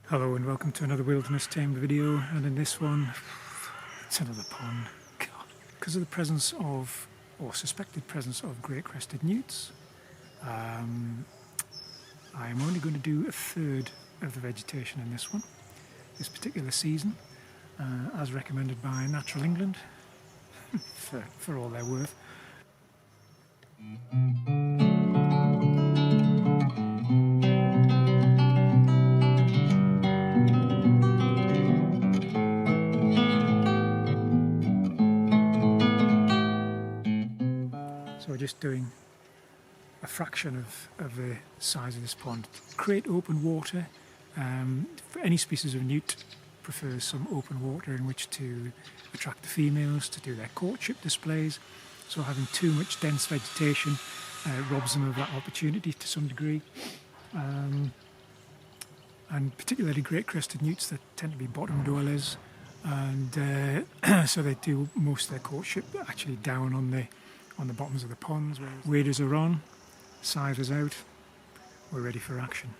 Hello and welcome to another Wilderness Tamed video, and in this one, it's another pond. God. Because of the presence of, or suspected presence of great crested newts, I am only going to do a third of the vegetation in this one, this particular season, as recommended by Natural England, for all they're worth. So we're just doing a fraction of the size of this pond. Create open water. For any species of newt prefers some open water in which to attract the females to do their courtship displays. So having too much dense vegetation robs them of that opportunity to some degree. And particularly great crested newts that tend to be bottom dwellers, and so they do most of their courtship actually down on the bottoms of the ponds. Waders are on, scythers out, we're ready for action.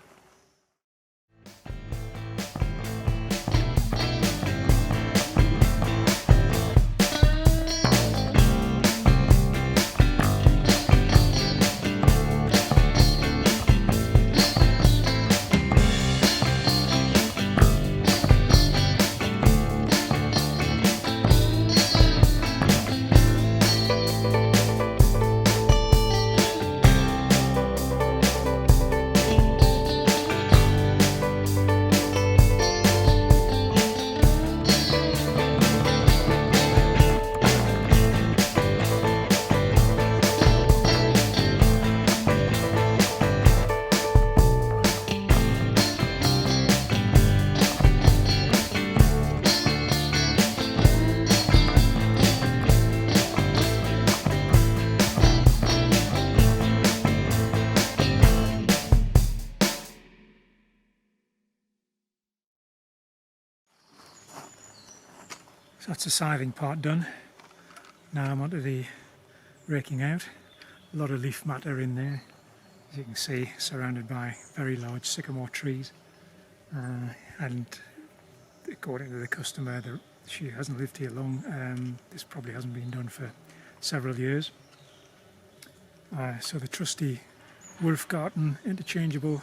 So that's the scything part done. Now I'm onto the raking out. A lot of leaf matter in there, as you can see, surrounded by very large sycamore trees. And according to the customer, she hasn't lived here long. This probably hasn't been done for several years. So the trusty Wolfgarten interchangeable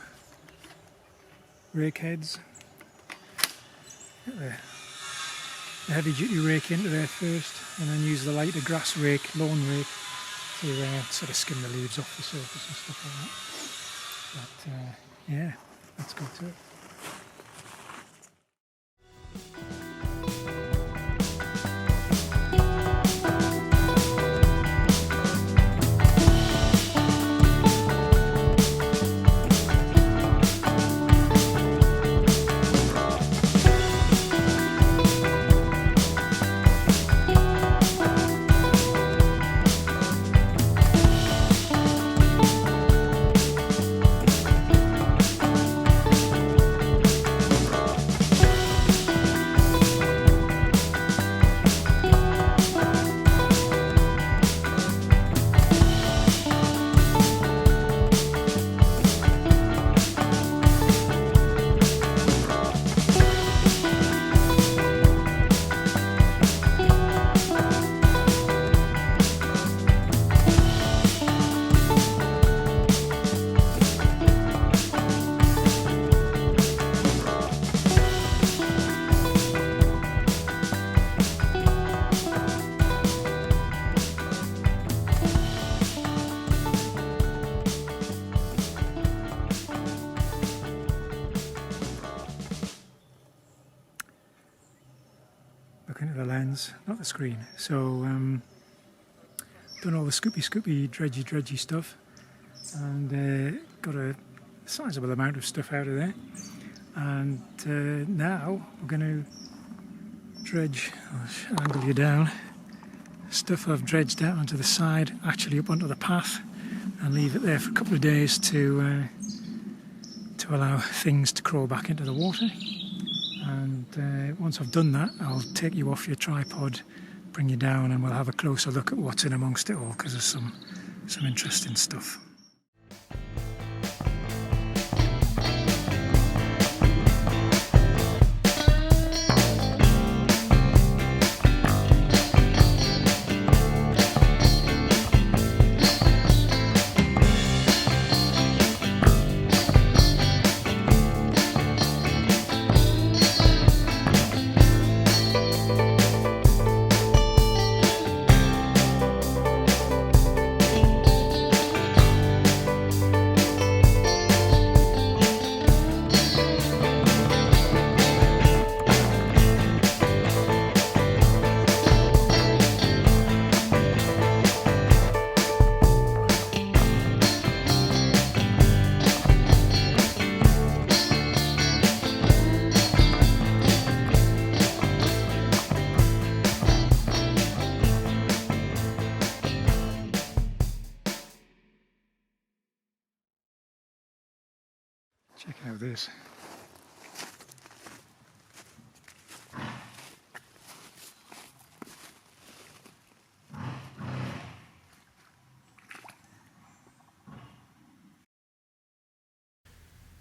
rake heads. The heavy duty rake into there first, and then use the lighter grass rake, lawn rake, to sort of skim the leaves off the surface and stuff like that. But yeah, let's go to it. Looking at the lens, not the screen. So done all the scoopy dredgy stuff, and got a sizable amount of stuff out of there. And now we're going to dredge. I'll angle you down. Stuff I've dredged out onto the side, actually up onto the path, and leave it there for a couple of days to allow things to crawl back into the water. And once I've done that, I'll take you off your tripod, bring you down, and we'll have a closer look at what's in amongst it all, because there's some interesting stuff. Check out this.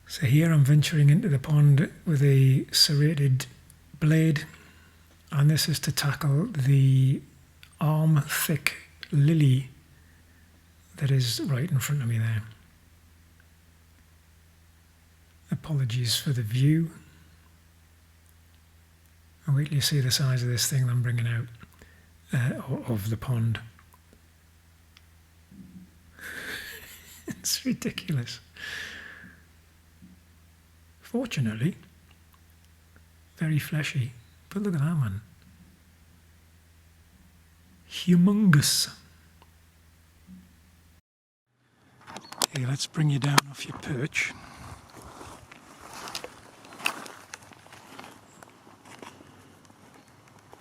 So here I'm venturing into the pond with a serrated blade, and this is to tackle the arm-thick lily that is right in front of me there. Apologies for the view. I'll wait till you see the size of this thing that I'm bringing out of the pond. It's ridiculous. Fortunately, very fleshy, but look at that one. Humongous. Okay, let's bring you down off your perch.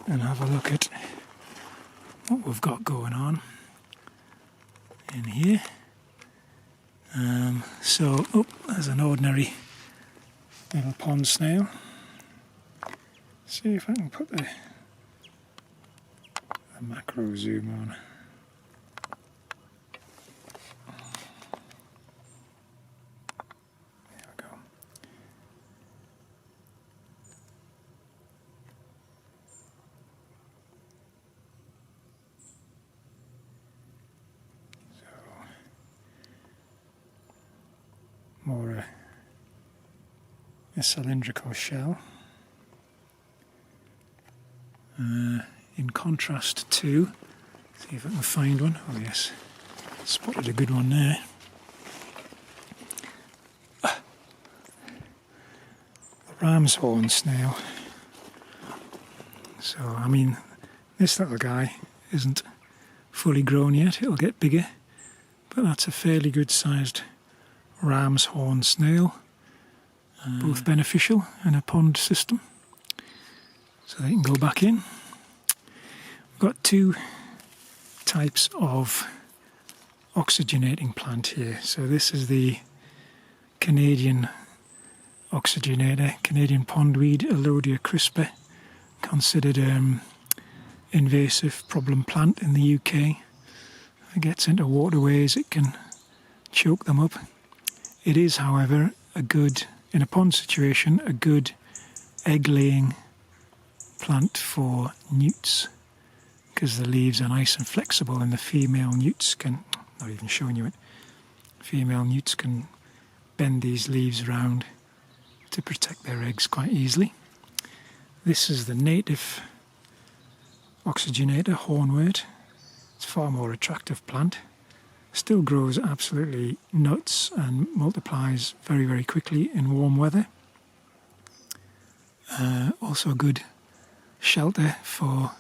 And have a look at what we've got going on in here. There's an ordinary little pond snail. See if I can put the macro zoom on. There we go. So, more a cylindrical shell. In contrast to, see if I can find one. Oh yes, spotted a good one there. The ram's horn snail. So I mean, this little guy isn't fully grown yet. It'll get bigger, but that's a fairly good sized ram's horn snail. Both beneficial in a pond system, so they can go back in. We've got two types of oxygenating plant here. So this is the Canadian oxygenator, Canadian pondweed, Alodia crispa, considered invasive problem plant in the UK. If it gets into waterways, it can choke them up. It is, however, in a pond situation, a good egg-laying plant for newts, because the leaves are nice and flexible, and the female newts can, not even showing you it, female newts can bend these leaves around to protect their eggs quite easily. This is the native oxygenator, hornwort. It's a far more attractive plant. Still grows absolutely nuts and multiplies very, very quickly in warm weather. Also a good shelter for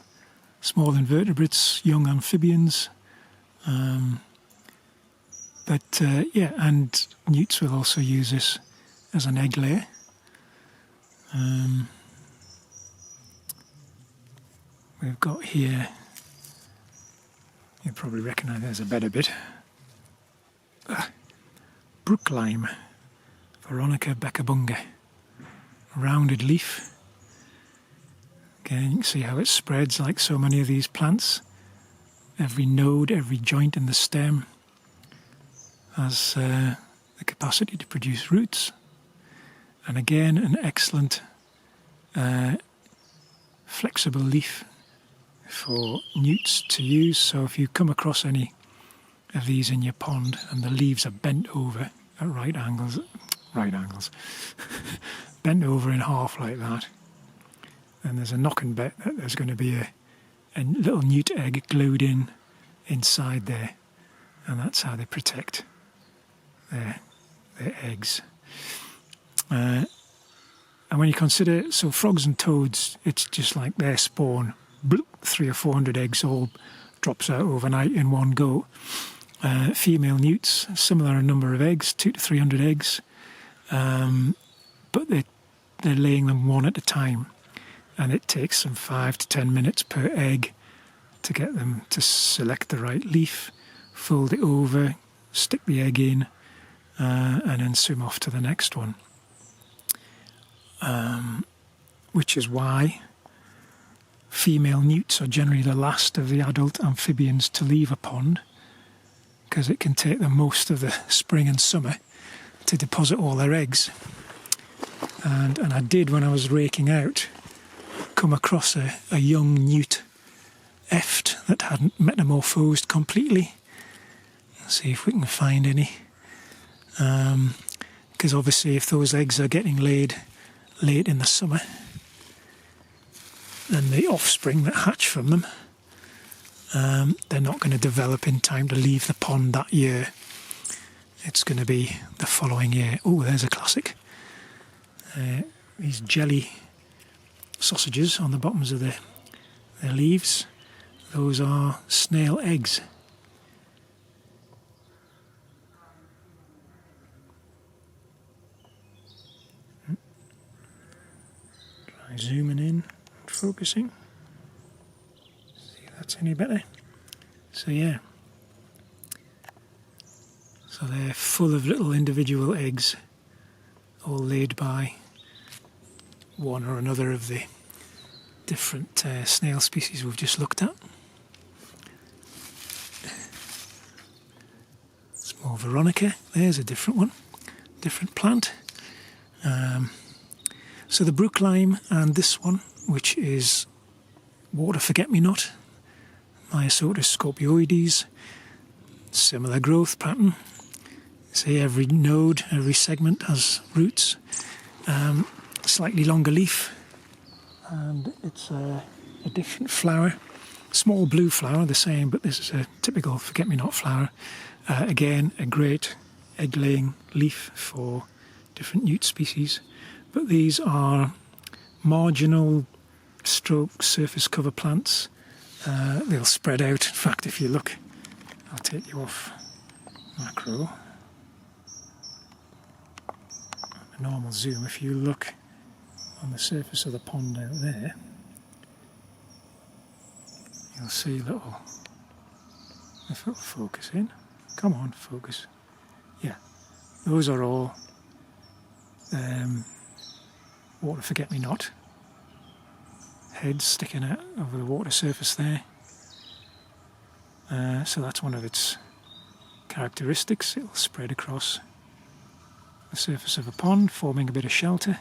small invertebrates, young amphibians. And newts will also use this as an egg layer. We've got here, you'll probably recognise there's a better bit. Brook lime, Veronica beccabunga, rounded leaf. Again, you can see how it spreads like so many of these plants. Every node, every joint in the stem has the capacity to produce roots. And again, an excellent flexible leaf for newts to use. So if you come across any of these in your pond and the leaves are bent over at right angles, bent over in half like that, and there's a knock and bet that there's going to be a little newt egg glued inside there, and that's how they protect their eggs. And when you consider, so frogs and toads, it's just like their spawn, 300 or 400 eggs all drops out overnight in one go. Female newts, similar number of eggs, 200 to 300 eggs, but they're laying them one at a time, and it takes them 5 to 10 minutes per egg to get them to select the right leaf, fold it over, stick the egg in, and then swim off to the next one. which is why female newts are generally the last of the adult amphibians to leave a pond, because it can take them most of the spring and summer to deposit all their eggs. And I did, when I was raking out, come across a young newt eft that hadn't metamorphosed completely. Let's see if we can find any. Because obviously if those eggs are getting laid late in the summer, then the offspring that hatch from them, they're not going to develop in time to leave the pond that year. It's going to be the following year. Oh, there's a classic. These jelly sausages on the bottoms of their leaves, those are snail eggs. Try zooming in, focusing. See if that's any better. So yeah. So they're full of little individual eggs, all laid by one or another of the different snail species we've just looked at. Small Veronica, there's a different one, different plant. So the brook lime and this one, which is water forget-me-not, Myosotis scorpioides, similar growth pattern. See, every node, every segment has roots. Slightly longer leaf, and it's a different flower. Small blue flower, the same, but this is a typical forget-me-not flower. Again, a great egg-laying leaf for different newt species. But these are marginal stroke surface cover plants. They'll spread out. In fact, if you look, I'll take you off macro. A normal zoom, if you look on the surface of the pond out there, you'll see little, if it'll focus in, come on, focus, yeah, those are all water forget-me-not heads sticking out over the water surface there. So that's one of its characteristics. It'll spread across the surface of a pond, forming a bit of shelter,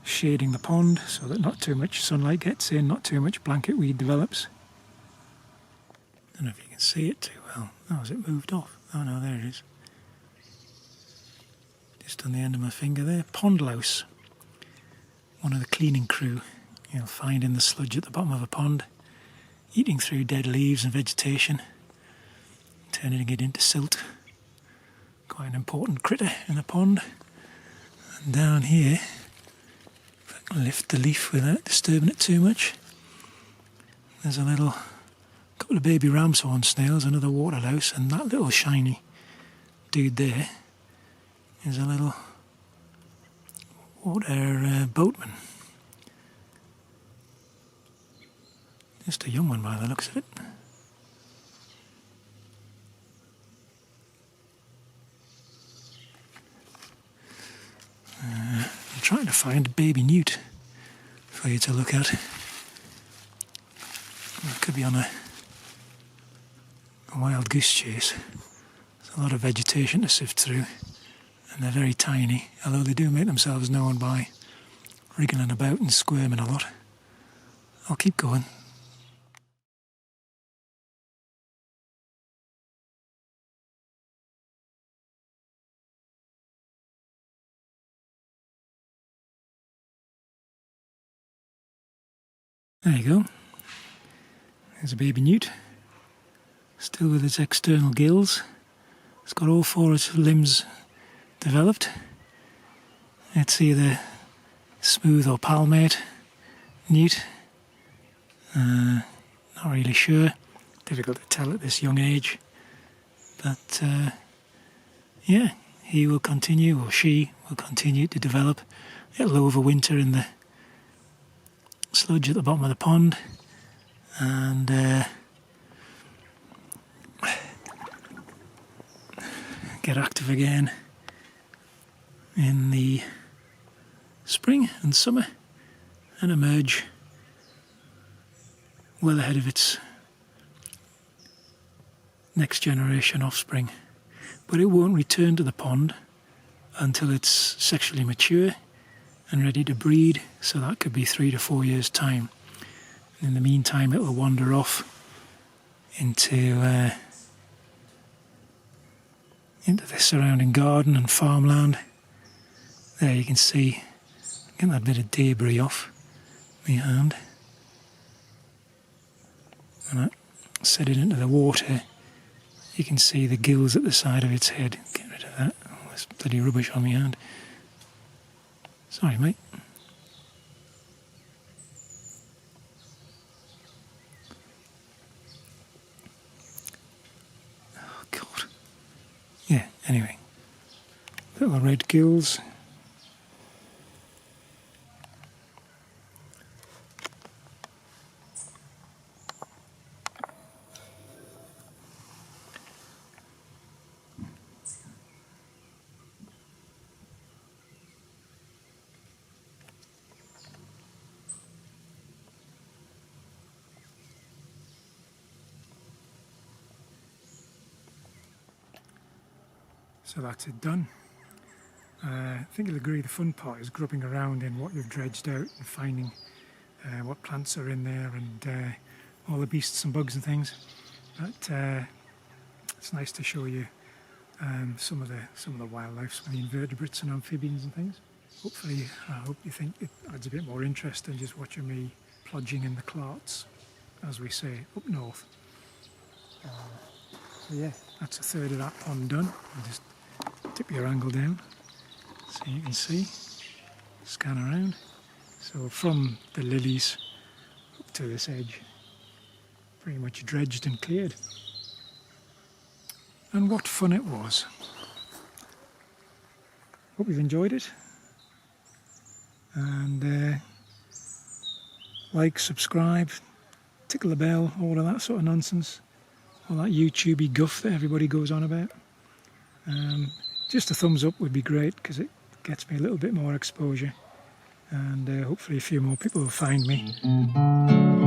shading the pond so that not too much sunlight gets in, not too much blanket weed develops. I don't know if you can see it too well. Oh, has it moved off? Oh no, there it is. Just on the end of my finger there. Pond louse, one of the cleaning crew you'll find in the sludge at the bottom of a pond, eating through dead leaves and vegetation, turning it into silt. Quite an important critter in the pond. And down here, if I can lift the leaf without disturbing it too much, there's a couple of baby ram's horn snails, another water louse, and that little shiny dude there is a little water boatman. Just a young one by the looks of it. I'm trying to find a baby newt for you to look at. It could be on a wild goose chase. There's a lot of vegetation to sift through, and they're very tiny, although they do make themselves known by wriggling about and squirming a lot. I'll keep going. There you go. There's a baby newt, still with its external gills. It's got all four of its limbs developed. It's either smooth or palmate newt. Not really sure. Difficult to tell at this young age. But yeah, he will continue, or she will continue to develop. It'll overwinter in the sludge at the bottom of the pond, and get active again in the spring and summer and emerge well ahead of its next generation offspring. But it won't return to the pond until it's sexually mature and ready to breed, so that could be 3 to 4 years' time. And in the meantime, it'll wander off into the surrounding garden and farmland. There you can see, get that bit of debris off my hand. And I set it into the water. You can see the gills at the side of its head. Get rid of that. Oh, there's bloody rubbish on my hand. Sorry, mate. Oh, God. Yeah, anyway. Little red gills. So that's it done. I think you'll agree the fun part is grubbing around in what you've dredged out and finding what plants are in there and all the beasts and bugs and things. But it's nice to show you some of the wildlife, some of the invertebrates and amphibians and things. Hopefully, I hope you think it adds a bit more interest than just watching me plodging in the clarts, as we say, up north. So yeah, that's a third of that pond done. I'll just tip your angle down so you can see, scan around. So from the lilies up to this edge, pretty much dredged and cleared. And what fun it was. Hope you've enjoyed it. And like, subscribe, tickle the bell, all of that sort of nonsense. All that YouTubey guff that everybody goes on about. Just a thumbs up would be great because it gets me a little bit more exposure and hopefully a few more people will find me.